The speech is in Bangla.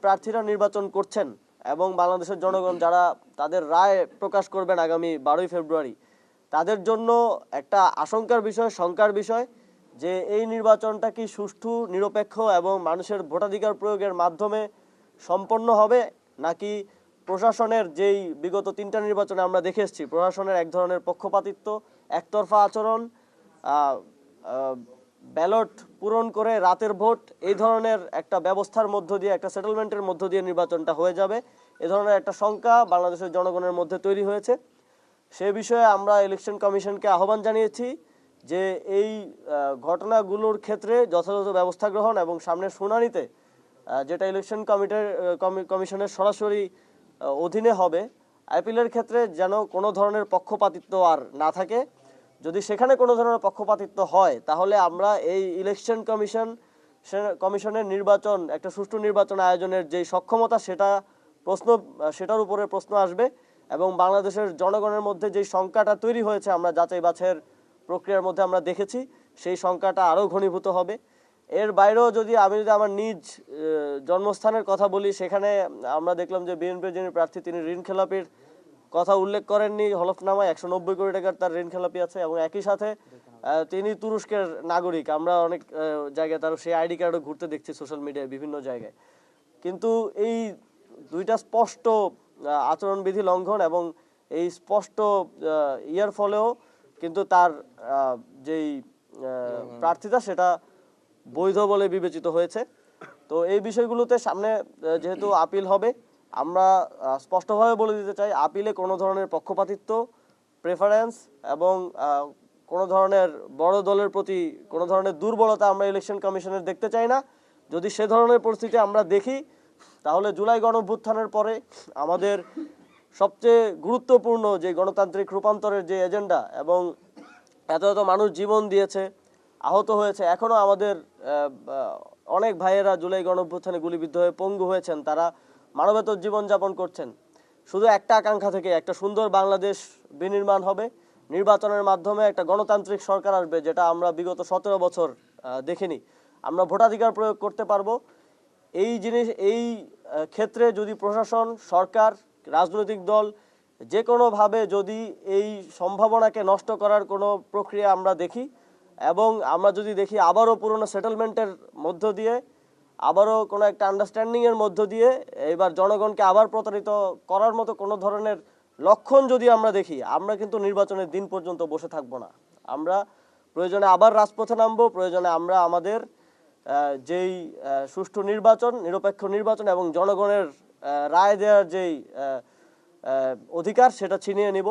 প্রার্থীরা নির্বাচন করছেন এবং বাংলাদেশের জনগণ যারা তাদের রায় প্রকাশ করবেন আগামী 12ই ফেব্রুয়ারি, তাদের জন্য একটা আশঙ্কার বিষয়, শঙ্কার বিষয় যে এই নির্বাচনটা কি সুষ্ঠু, নিরপেক্ষ এবং মানুষের ভোটাধিকার প্রয়োগের মাধ্যমে সম্পন্ন হবে, নাকি প্রশাসনের যেই বিগত 3টা নির্বাচনে আমরা দেখে এসেছি প্রশাসনের এক ধরনের পক্ষপাতিত্ব, একতরফা আচরণ, ব্যালট পূরণ করে রাতের ভোট, এই ধরনের একটা ব্যবস্থার মধ্য দিয়ে, একটা সেটেলমেন্টের মধ্য দিয়ে নির্বাচনটা হয়ে যাবে, এ ধরনের একটা শঙ্কা বাংলাদেশের জনগণের মধ্যে তৈরি হয়েছে। সে বিষয়ে আমরা ইলেকশন কমিশনকে আহ্বান জানিয়েছি যে এই ঘটনাগুলোর ক্ষেত্রে যথাযথ ব্যবস্থা গ্রহণ এবং সামনের শুনানিতে যেটা ইলেকশন কমিশনের সরাসরি অধীনে হবে, আপিলের ক্ষেত্রে যেন কোনো ধরনের পক্ষপাতিত্ব আর না থাকে। যদি সেখানে কোনো ধরনের পক্ষপাতিত্ব হয় তাহলে আমরা এই ইলেকশন কমিশনের নির্বাচন, একটা সুষ্ঠু নির্বাচন আয়োজনের যে সক্ষমতা, সেটার উপরে প্রশ্ন আসবে এবং বাংলাদেশের জনগণের মধ্যে যে শঙ্কাটা তৈরি হয়েছে আমরা যাচাই বাছাইয়ের প্রক্রিয়ার মধ্যে আমরা দেখেছি, সেই শঙ্কাটা আরও ঘনীভূত হবে। এর বাইরেও যদি আমার নিজ জন্মস্থানের কথা বলি, সেখানে আমরা দেখলাম যে বিএনপির যিনি প্রার্থী তিনি ঋণ খেলাপির কথা উল্লেখ করেননি হলফনামায়। 190 কোটি টাকার তার ঋণ খেলাপি আছে এবং একই সাথে তিনি তুরস্কের নাগরিক। আমরা অনেক জায়গায় তার সেই আইডি কার্ডও ঘুরতে দেখছি সোশ্যাল মিডিয়ায় বিভিন্ন জায়গায়। কিন্তু এই দুইটা স্পষ্ট আচরণবিধি লঙ্ঘন এবং এই স্পষ্ট ইয়ার ফলেও কিন্তু তার যেই প্রার্থিতা সেটা বৈধ বলে বিবেচিত হয়েছে। তো এই বিষয়গুলোতে সামনে যেহেতু আপিল হবে, আমরা স্পষ্টভাবে বলে দিতে চাই আপিলে কোনো ধরনের পক্ষপাতিত্ব, প্রেফারেন্স এবং কোনো ধরনের বড় দলের প্রতি কোনো ধরনের দুর্বলতা আমরা ইলেকশন কমিশনের দেখতে চাই না। যদি সে ধরনের পরিস্থিতি আমরা দেখি তাহলে জুলাই গণঅভ্যুত্থানের পরে আমাদের সবচেয়ে গুরুত্বপূর্ণ যে গণতান্ত্রিক রূপান্তরের যে এজেন্ডা, এবং এত এত মানুষ জীবন দিয়েছে, আহত হয়েছে, এখনও আমাদের অনেক ভাইয়েরা জুলাই গণঅভ্যুত্থানে গুলিবিদ্ধ হয়ে পঙ্গু হয়েছেন, তারা মানবেতর জীবনযাপন করছেন। শুধু একটা আকাঙ্ক্ষা থেকে একটা সুন্দর বাংলাদেশ বিনির্মাণ হবে, নির্বাচনের মাধ্যমে একটা গণতান্ত্রিক সরকার আসবে, যেটা আমরা বিগত 17 বছর দেখিনি। আমরা ভোটাধিকার প্রয়োগ করতে পারবো। এই ক্ষেত্রে যদি প্রশাসন, সরকার, রাজনৈতিক দল যে কোনোভাবে যদি এই সম্ভাবনাকে নষ্ট করার কোনো প্রক্রিয়া আমরা দেখি, এবং আমরা যদি দেখি আবারও পুরনো সেটেলমেন্টের মধ্য দিয়ে, আবারও কোনো একটা আন্ডারস্ট্যান্ডিংয়ের মধ্য দিয়ে এবার জনগণকে আবার প্রতারিত করার মতো কোনো ধরনের লক্ষণ যদি আমরা দেখি, আমরা কিন্তু নির্বাচনের দিন পর্যন্ত বসে থাকবো না। আমরা প্রয়োজনে আবার রাজপথে নামবো, প্রয়োজনে আমরা আমাদের যেই সুষ্ঠু নির্বাচন, নিরপেক্ষ নির্বাচন এবং জনগণের রায় দেওয়ার যেই অধিকার, সেটা ছিনিয়ে নিব।